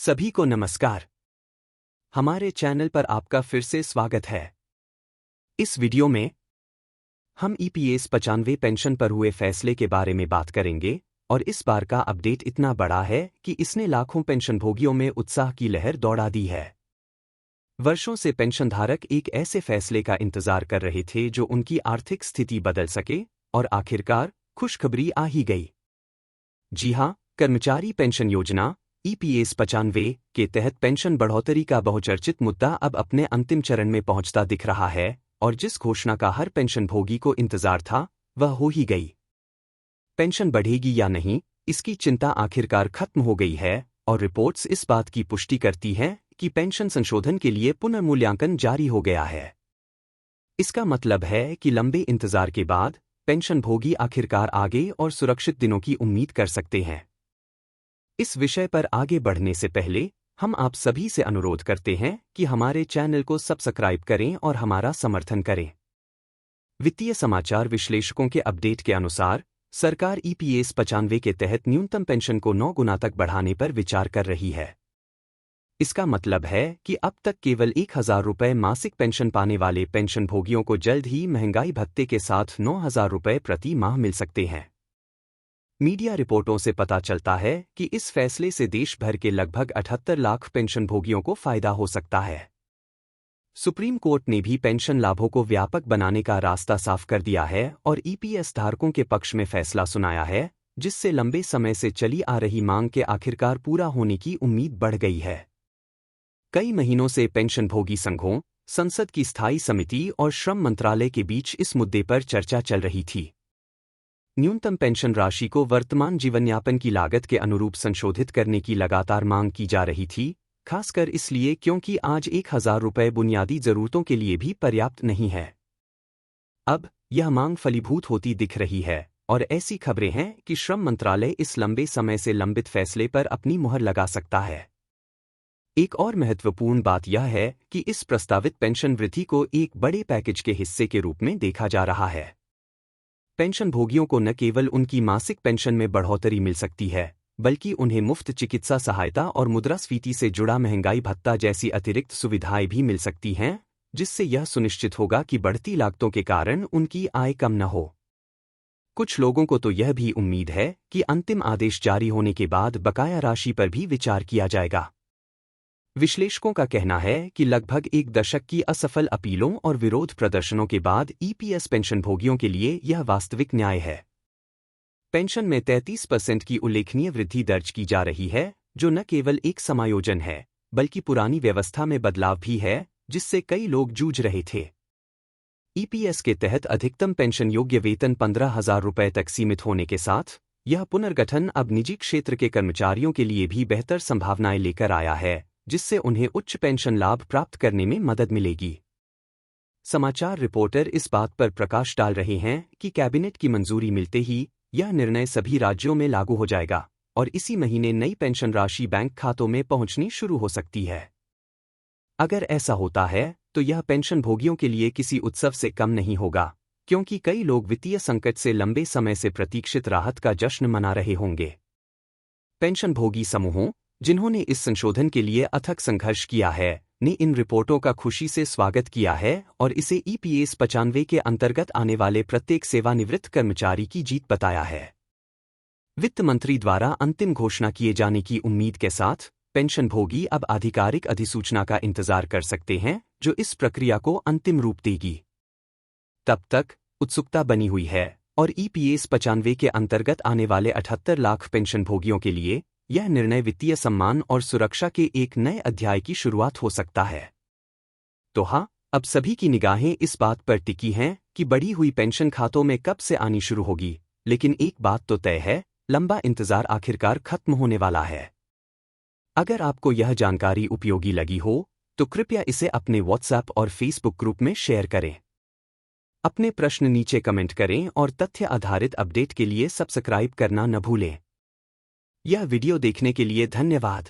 सभी को नमस्कार। हमारे चैनल पर आपका फिर से स्वागत है। इस वीडियो में हम ईपीएस 95 पेंशन पर हुए फैसले के बारे में बात करेंगे और इस बार का अपडेट इतना बड़ा है कि इसने लाखों पेंशनभोगियों में उत्साह की लहर दौड़ा दी है। वर्षों से पेंशनधारक एक ऐसे फैसले का इंतजार कर रहे थे जो उनकी आर्थिक स्थिति बदल सके और आखिरकार खुशखबरी आ ही गई। जी हां, कर्मचारी पेंशन योजना ईपीएस 95 के तहत पेंशन बढ़ोतरी का बहुचर्चित मुद्दा अब अपने अंतिम चरण में पहुंचता दिख रहा है और जिस घोषणा का हर पेंशनभोगी को इंतजार था वह हो ही गई। पेंशन बढ़ेगी या नहीं, इसकी चिंता आखिरकार खत्म हो गई है और रिपोर्ट्स इस बात की पुष्टि करती हैं कि पेंशन संशोधन के लिए पुनर्मूल्यांकन जारी हो गया है। इसका मतलब है कि लंबे इंतजार के बाद पेंशनभोगी आखिरकार आगे और सुरक्षित दिनों की उम्मीद कर सकते हैं। इस विषय पर आगे बढ़ने से पहले हम आप सभी से अनुरोध करते हैं कि हमारे चैनल को सब्सक्राइब करें और हमारा समर्थन करें। वित्तीय समाचार विश्लेषकों के अपडेट के अनुसार सरकार ईपीएस 95 के तहत न्यूनतम पेंशन को 9 गुना तक बढ़ाने पर विचार कर रही है। इसका मतलब है कि अब तक केवल 1000 रुपये मासिक पेंशन पाने वाले पेंशनभोगियों को जल्द ही महंगाई भत्ते के साथ 9000 रुपये प्रति माह मिल सकते हैं। मीडिया रिपोर्टों से पता चलता है कि इस फैसले से देश भर के लगभग 78 लाख पेंशनभोगियों को फायदा हो सकता है। सुप्रीम कोर्ट ने भी पेंशन लाभों को व्यापक बनाने का रास्ता साफ कर दिया है और ईपीएस धारकों के पक्ष में फैसला सुनाया है, जिससे लंबे समय से चली आ रही मांग के आखिरकार पूरा होने की उम्मीद बढ़ गई है। कई महीनों से पेंशनभोगी संघों, संसद की स्थायी समिति और श्रम मंत्रालय के बीच इस मुद्दे पर चर्चा चल रही थी। न्यूनतम पेंशन राशि को वर्तमान जीवनयापन की लागत के अनुरूप संशोधित करने की लगातार मांग की जा रही थी, खासकर इसलिए क्योंकि आज 1000 रुपये बुनियादी जरूरतों के लिए भी पर्याप्त नहीं है। अब यह मांग फलीभूत होती दिख रही है और ऐसी खबरें हैं कि श्रम मंत्रालय इस लंबे समय से लंबित फैसले पर अपनी मुहर लगा सकता है। एक और महत्वपूर्ण बात यह है कि इस प्रस्तावित पेंशन वृद्धि को एक बड़े पैकेज के हिस्से के रूप में देखा जा रहा है। पेंशनभोगियों को न केवल उनकी मासिक पेंशन में बढ़ोतरी मिल सकती है, बल्कि उन्हें मुफ्त चिकित्सा सहायता और मुद्रास्फीति से जुड़ा महंगाई भत्ता जैसी अतिरिक्त सुविधाएं भी मिल सकती हैं, जिससे यह सुनिश्चित होगा कि बढ़ती लागतों के कारण उनकी आय कम न हो। कुछ लोगों को तो यह भी उम्मीद है कि अंतिम आदेश जारी होने के बाद बकाया राशि पर भी विचार किया जाएगा। विश्लेषकों का कहना है कि लगभग एक दशक की असफल अपीलों और विरोध प्रदर्शनों के बाद ईपीएस पेंशनभोगियों के लिए यह वास्तविक न्याय है। पेंशन में 33% की उल्लेखनीय वृद्धि दर्ज की जा रही है, जो न केवल एक समायोजन है, बल्कि पुरानी व्यवस्था में बदलाव भी है, जिससे कई लोग जूझ रहे थे। ईपीएस के तहत अधिकतम पेंशन योग्य वेतन 15,000 रुपये तक सीमित होने के साथ यह पुनर्गठन अब निजी क्षेत्र के कर्मचारियों के लिए भी बेहतर संभावनाएं लेकर आया है, जिससे उन्हें उच्च पेंशन लाभ प्राप्त करने में मदद मिलेगी। समाचार रिपोर्टर इस बात पर प्रकाश डाल रहे हैं कि कैबिनेट की मंजूरी मिलते ही यह निर्णय सभी राज्यों में लागू हो जाएगा और इसी महीने नई पेंशन राशि बैंक खातों में पहुंचनी शुरू हो सकती है। अगर ऐसा होता है तो यह पेंशनभोगियों के लिए किसी उत्सव से कम नहीं होगा, क्योंकि कई लोग वित्तीय संकट से लंबे समय से प्रतीक्षित राहत का जश्न मना रहे होंगे। पेंशनभोगी समूहों, जिन्होंने इस संशोधन के लिए अथक संघर्ष किया है, ने इन रिपोर्टों का खुशी से स्वागत किया है और इसे ईपीएस 95 के अंतर्गत आने वाले प्रत्येक सेवानिवृत्त कर्मचारी की जीत बताया है। वित्त मंत्री द्वारा अंतिम घोषणा किए जाने की उम्मीद के साथ पेंशनभोगी अब आधिकारिक अधिसूचना का इंतजार कर सकते हैं, जो इस प्रक्रिया को अंतिम रूप देगी। तब तक उत्सुकता बनी हुई है और ईपीएस 95 के अंतर्गत आने वाले 78 लाख पेंशनभोगियों के लिए यह निर्णय वित्तीय सम्मान और सुरक्षा के एक नए अध्याय की शुरुआत हो सकता है। तो हाँ, अब सभी की निगाहें इस बात पर टिकी हैं कि बढ़ी हुई पेंशन खातों में कब से आनी शुरू होगी, लेकिन एक बात तो तय है, लंबा इंतजार आखिरकार खत्म होने वाला है। अगर आपको यह जानकारी उपयोगी लगी हो, तो कृपया इसे अपने व्हाट्सएप और फेसबुक ग्रुप में शेयर करें। अपने प्रश्न नीचे कमेंट करें और तथ्य आधारित अपडेट के लिए सब्सक्राइब करना न भूलें। यह वीडियो देखने के लिए धन्यवाद।